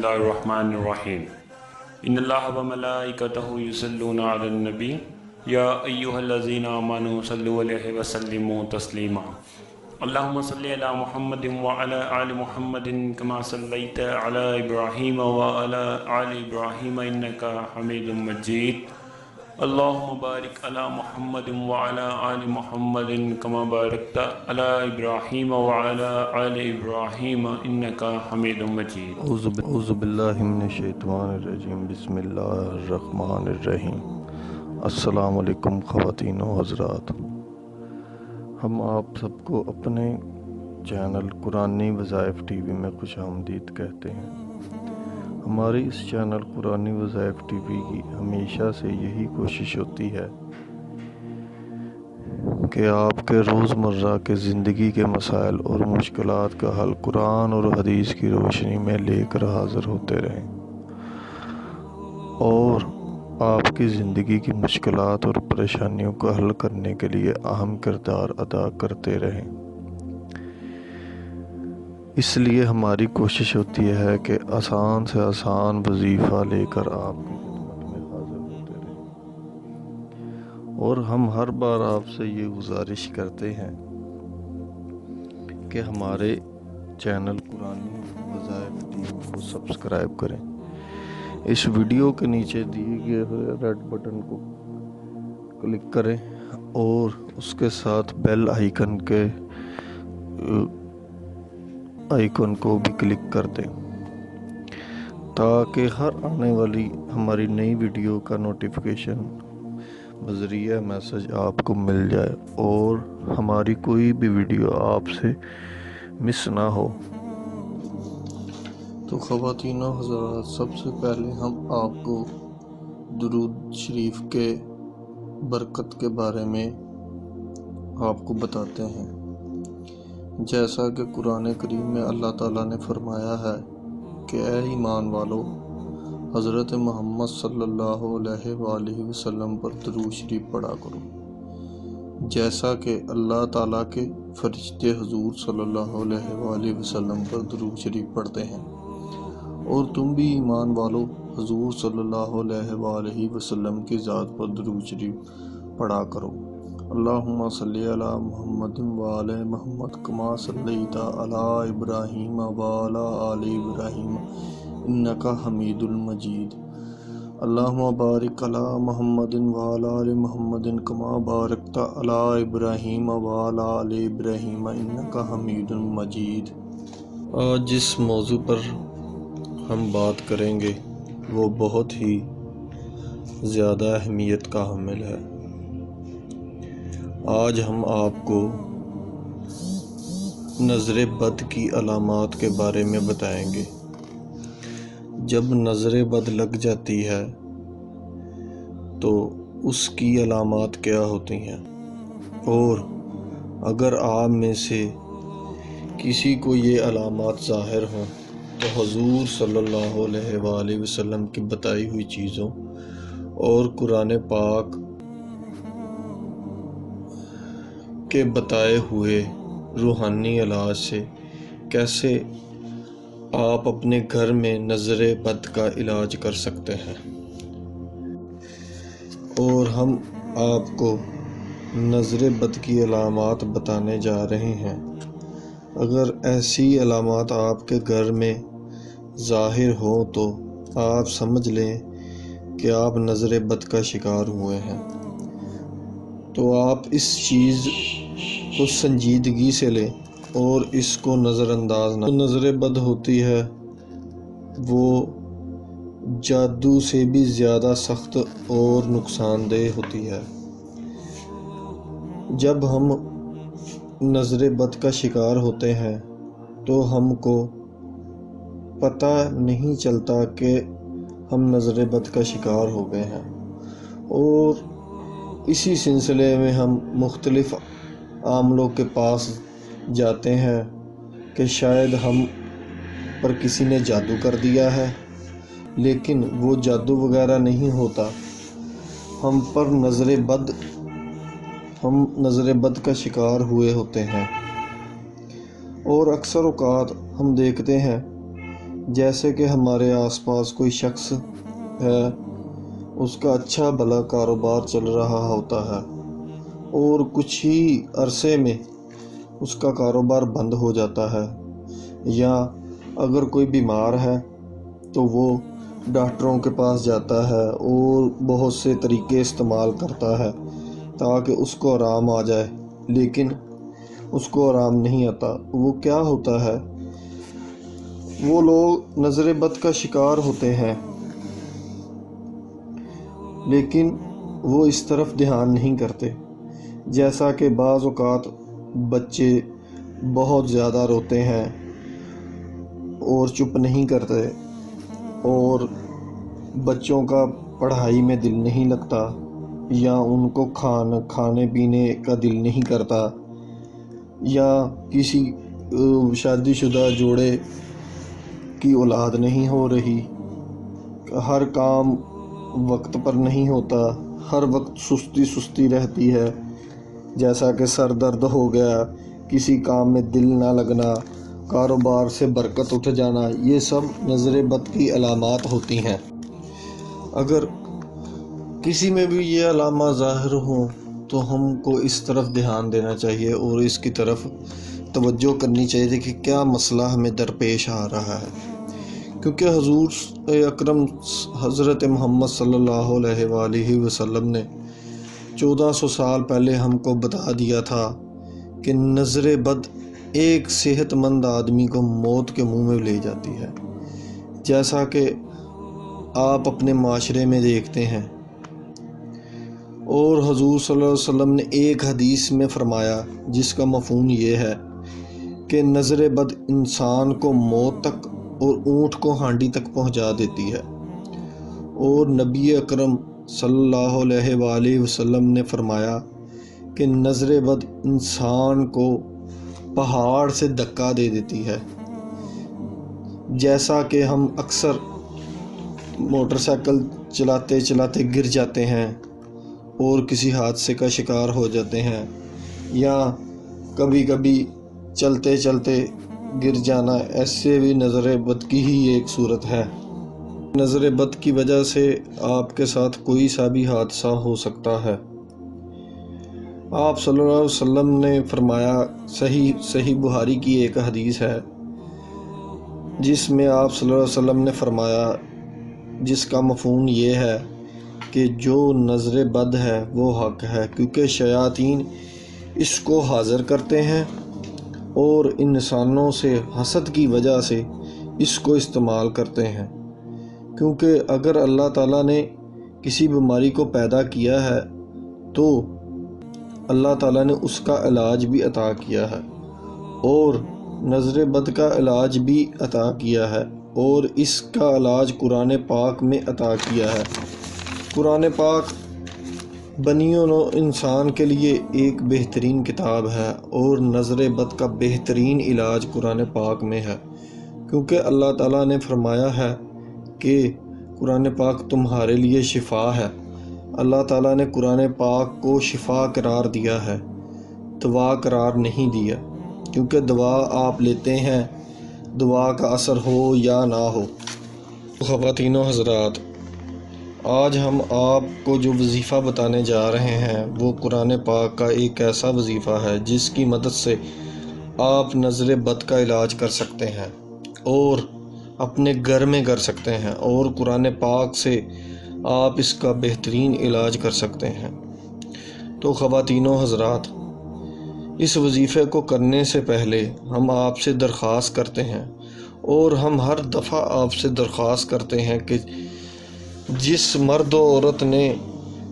الله الرحمن الرحيم إن الله وملائكته يصلون على النبي يا أيها الذين آمنوا صلوا عليه وسلموا تسليما اللهم صل على محمد وعلى آل محمد كما صليت على إبراهيم وعلى آل إبراهيم إنك حميد مجيد اللهم بارك على محمد وعلى آل محمد كما باركت على إبراهيم وعلى آل إبراهيم إنك حميد مجيد اعوذ باللہ من الشیطان الرجیم بسم اللہ الرحمن الرحیم۔ السلام علیکم خواتین و حضرات، ہم آپ سب کو اپنے چینل قرآنی وظائف ٹی وی میں خوش آمدید کہتے ہیں۔ ہماری اس چینل قرآنی وظائف ٹی وی کی ہمیشہ سے یہی کوشش ہوتی ہے کہ آپ کے روزمرہ کے زندگی کے مسائل اور مشکلات کا حل قرآن اور حدیث کی روشنی میں لے کر حاضر ہوتے رہیں اور آپ کی زندگی کی مشکلات اور پریشانیوں کو حل کرنے کے لیے اہم کردار ادا کرتے رہیں۔ اس لیے ہماری کوشش ہوتی ہے کہ آسان سے آسان وظیفہ لے کر آپ کی خدمت میں حاضر ہوتے رہیں، اور ہم ہر بار آپ سے یہ گزارش کرتے ہیں کہ ہمارے چینل قرآنی وظائف ٹی وی کو سبسکرائب کریں۔ اس ویڈیو کے نیچے دیے گئے ہوئے ریڈ بٹن کو کلک کریں اور اس کے ساتھ بیل آئیکن کو بھی کلک کر دیں تاکہ ہر آنے والی ہماری نئی ویڈیو کا نوٹیفیکیشن بذریعہ میسج آپ کو مل جائے اور ہماری کوئی بھی ویڈیو آپ سے مس نہ ہو۔ تو خواتین و حضرات، سب سے پہلے ہم آپ کو درود شریف کے برکت کے بارے میں آپ کو بتاتے ہیں۔ جیسا کہ قرآن کریم میں اللہ تعالیٰ نے فرمایا ہے کہ اے ایمان والو، حضرت محمد صلی اللہ علیہ وآلہ وسلم پر درود شریف پڑھا کرو، جیسا کہ اللہ تعالیٰ کے فرشتے حضور صلی اللہ علیہ وآلہ وسلم پر درود شریف پڑھتے ہیں، اور تم بھی ایمان والو حضور صلی اللہ علیہ وآلہ وسلم کی ذات پر درود شریف پڑھا کرو۔ اللہم صلی علی محمد وعلی محمد کما صلیت علی ابراہیم وعلی آل ابراہیم انک حمید المجید۔ اللہم بارک علی محمد وعلی آل محمد کما بارکت علی ابراہیم وعلی آل ابراہیم انک حمید المجید۔ آج جس موضوع پر ہم بات کریں گے وہ بہت ہی زیادہ اہمیت کا حامل ہے۔ آج ہم آپ کو نظر بد کی علامات کے بارے میں بتائیں گے۔ جب نظر بد لگ جاتی ہے تو اس کی علامات کیا ہوتی ہیں، اور اگر آپ میں سے کسی کو یہ علامات ظاہر ہوں تو حضور صلی اللہ علیہ وآلہ وسلم کی بتائی ہوئی چیزوں اور قرآن پاک کے بتائے ہوئے روحانی علاج سے کیسے آپ اپنے گھر میں نظر بد کا علاج کر سکتے ہیں، اور ہم آپ کو نظر بد کی علامات بتانے جا رہے ہیں۔ اگر ایسی علامات آپ کے گھر میں ظاہر ہوں تو آپ سمجھ لیں کہ آپ نظر بد کا شکار ہوئے ہیں، تو آپ اس چیز کو سنجیدگی سے لیں اور اس کو نظر انداز نہ۔ نظر بد ہوتی ہے وہ جادو سے بھی زیادہ سخت اور نقصان دہ ہوتی ہے۔ جب ہم نظر بد کا شکار ہوتے ہیں تو ہم کو پتہ نہیں چلتا کہ ہم نظر بد کا شکار ہو گئے ہیں، اور اسی سلسلے میں ہم مختلف عاملوں کے پاس جاتے ہیں کہ شاید ہم پر کسی نے جادو کر دیا ہے، لیکن وہ جادو وغیرہ نہیں ہوتا، ہم نظر بد کا شکار ہوئے ہوتے ہیں۔ اور اکثر اوقات ہم دیکھتے ہیں جیسے کہ ہمارے آس پاس کوئی شخص ہے، اس کا اچھا بھلا کاروبار چل رہا ہوتا ہے اور کچھ ہی عرصے میں اس کا کاروبار بند ہو جاتا ہے، یا اگر کوئی بیمار ہے تو وہ ڈاکٹروں کے پاس جاتا ہے اور بہت سے طریقے استعمال کرتا ہے تاکہ اس کو آرام آ جائے، لیکن اس کو آرام نہیں آتا۔ وہ کیا ہوتا ہے، وہ لوگ نظر بد کا شکار ہوتے ہیں، لیکن وہ اس طرف دھیان نہیں کرتے۔ جیسا کہ بعض اوقات بچے بہت زیادہ روتے ہیں اور چپ نہیں کرتے، اور بچوں کا پڑھائی میں دل نہیں لگتا، یا ان کو کھانے پینے کا دل نہیں کرتا، یا کسی شادی شدہ جوڑے کی اولاد نہیں ہو رہی، ہر کام وقت پر نہیں ہوتا، ہر وقت سستی رہتی ہے، جیسا کہ سر درد ہو گیا، کسی کام میں دل نہ لگنا، کاروبار سے برکت اٹھ جانا، یہ سب نظر بد کی علامات ہوتی ہیں۔ اگر کسی میں بھی یہ علامات ظاہر ہوں تو ہم کو اس طرف دھیان دینا چاہیے اور اس کی طرف توجہ کرنی چاہیے کہ کیا مسئلہ ہمیں درپیش آ رہا ہے، کیونکہ حضور اکرم حضرت محمد صلی اللہ علیہ وآلہ وسلم نے 1400 سال پہلے ہم کو بتا دیا تھا کہ نظر بد ایک صحت مند آدمی کو موت کے منہ میں لے جاتی ہے، جیسا کہ آپ اپنے معاشرے میں دیکھتے ہیں۔ اور حضور صلی اللہ علیہ وسلم نے ایک حدیث میں فرمایا جس کا مفہوم یہ ہے کہ نظر بد انسان کو موت تک اور اونٹ کو ہانڈی تک پہنچا دیتی ہے، اور نبی اکرم صلی اللہ علیہ وآلہ وسلم نے فرمایا کہ نظر بد انسان کو پہاڑ سے دھکا دے دیتی ہے۔ جیسا کہ ہم اکثر موٹر سائیکل چلاتے چلاتے گر جاتے ہیں اور کسی حادثے کا شکار ہو جاتے ہیں، یا کبھی کبھی چلتے چلتے گر جانا، ایسے بھی نظر بد کی ہی ایک صورت ہے۔ نظر بد کی وجہ سے آپ کے ساتھ کوئی سا بھی حادثہ ہو سکتا ہے۔ آپ صلی اللہ علیہ وسلم نے فرمایا، صحیح بخاری کی ایک حدیث ہے جس میں آپ صلی اللہ علیہ وسلم نے فرمایا، جس کا مفہوم یہ ہے کہ جو نظر بد ہے وہ حق ہے، کیونکہ شیاطین اس کو حاضر کرتے ہیں اور انسانوں سے حسد کی وجہ سے اس کو استعمال کرتے ہیں، کیونکہ اگر اللہ تعالیٰ نے کسی بیماری کو پیدا کیا ہے تو اللہ تعالیٰ نے اس کا علاج بھی عطا کیا ہے، اور نظر بد کا علاج بھی عطا کیا ہے، اور اس کا علاج قرآن پاک میں عطا کیا ہے۔ قرآن پاک بنی و نوع انسان کے لیے ایک بہترین کتاب ہے، اور نظر بد کا بہترین علاج قرآن پاک میں ہے، کیونکہ اللہ تعالیٰ نے فرمایا ہے کہ قرآن پاک تمہارے لیے شفا ہے۔ اللہ تعالیٰ نے قرآن پاک کو شفا قرار دیا ہے، دوا قرار نہیں دیا، کیونکہ دوا آپ لیتے ہیں، دوا کا اثر ہو یا نہ ہو۔ خواتین و حضرات، آج ہم آپ کو جو وظیفہ بتانے جا رہے ہیں وہ قرآن پاک کا ایک ایسا وظیفہ ہے جس کی مدد سے آپ نظر بد کا علاج کر سکتے ہیں اور اپنے گھر میں کر سکتے ہیں، اور قرآن پاک سے آپ اس کا بہترین علاج کر سکتے ہیں۔ تو خواتین و حضرات، اس وظیفے کو کرنے سے پہلے ہم آپ سے درخواست کرتے ہیں، اور ہم ہر دفعہ آپ سے درخواست کرتے ہیں کہ جس مرد و عورت نے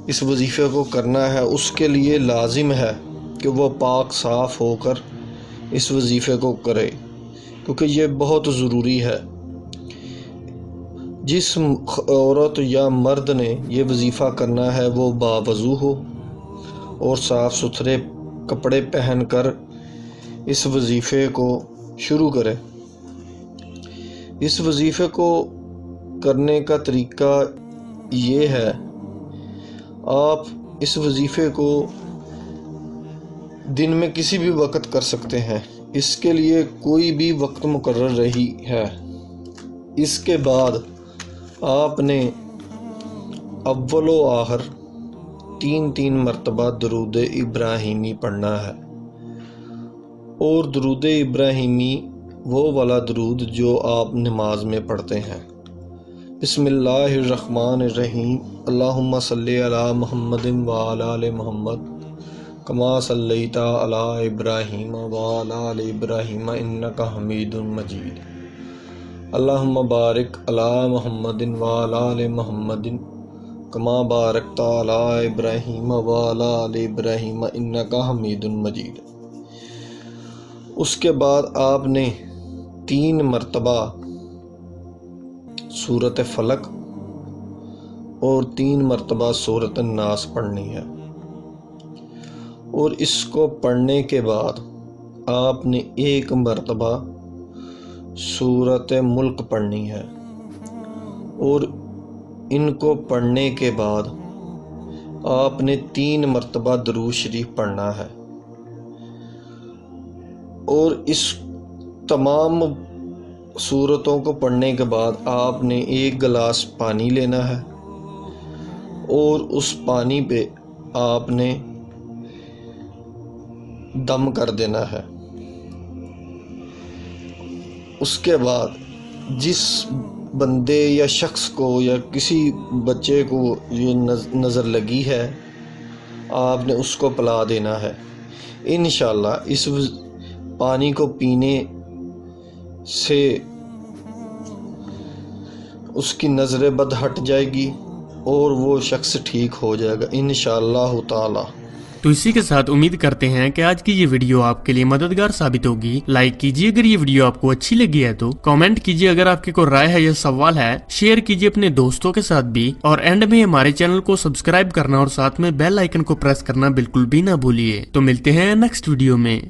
اس وظیفے کو کرنا ہے اس کے لیے لازم ہے کہ وہ پاک صاف ہو کر اس وظیفے کو کرے، کیونکہ یہ بہت ضروری ہے۔ جس عورت یا مرد نے یہ وظیفہ کرنا ہے وہ باوضو ہو اور صاف ستھرے کپڑے پہن کر اس وظیفے کو شروع کرے۔ اس وظیفے کو کرنے کا طریقہ یہ ہے، آپ اس وظیفے کو دن میں کسی بھی وقت کر سکتے ہیں، اس کے لیے کوئی بھی وقت مقرر نہیں ہے۔ اس کے بعد آپ نے اول و آخر 3 مرتبہ درود ابراہیمی پڑھنا ہے، اور درود ابراہیمی وہ والا درود جو آپ نماز میں پڑھتے ہیں۔ بسم اللہ الرحمن الرحیم، اللہم صلی علی محمد وعلی آل محمد کما صلیت علی ابراہیم وعلی آل ابراہیم انک حمید مجید، اللہم بارک علی محمد وعلی آل محمد کما بارکت علی ابراہیم وعلی آل ابراہیم انک حمید مجید۔ اس کے بعد آپ نے 3 مرتبہ سورۃ فلق اور 3 مرتبہ سورۃ الناس پڑھنی ہے، اور اس کو پڑھنے کے بعد آپ نے 1 مرتبہ سورۃ ملک پڑھنی ہے، اور ان کو پڑھنے کے بعد آپ نے 3 مرتبہ درود شریف پڑھنا ہے، اور اس تمام سورتوں کو پڑھنے کے بعد آپ نے 1 گلاس پانی لینا ہے، اور اس پانی پہ آپ نے دم کر دینا ہے۔ اس کے بعد جس بندے یا شخص کو یا کسی بچے کو یہ نظر لگی ہے، آپ نے اس کو پلا دینا ہے۔ انشاءاللہ اس پانی کو پینے سے اس کی نظر بد ہٹ جائے گی اور وہ شخص ٹھیک ہو جائے گا انشاءاللہ تعالی۔ تو اسی کے ساتھ امید کرتے ہیں کہ آج کی یہ ویڈیو آپ کے لیے مددگار ثابت ہوگی۔ لائک کیجیے اگر یہ ویڈیو آپ کو اچھی لگی ہے تو، کامنٹ کیجیے اگر آپ کی کوئی رائے ہے یا سوال ہے، شیئر کیجیے اپنے دوستوں کے ساتھ بھی، اور اینڈ میں ہمارے چینل کو سبسکرائب کرنا اور ساتھ میں بیل آئیکن کو پریس کرنا بالکل بھی نہ بھولیے۔ تو ملتے ہیں نیکسٹ ویڈیو میں۔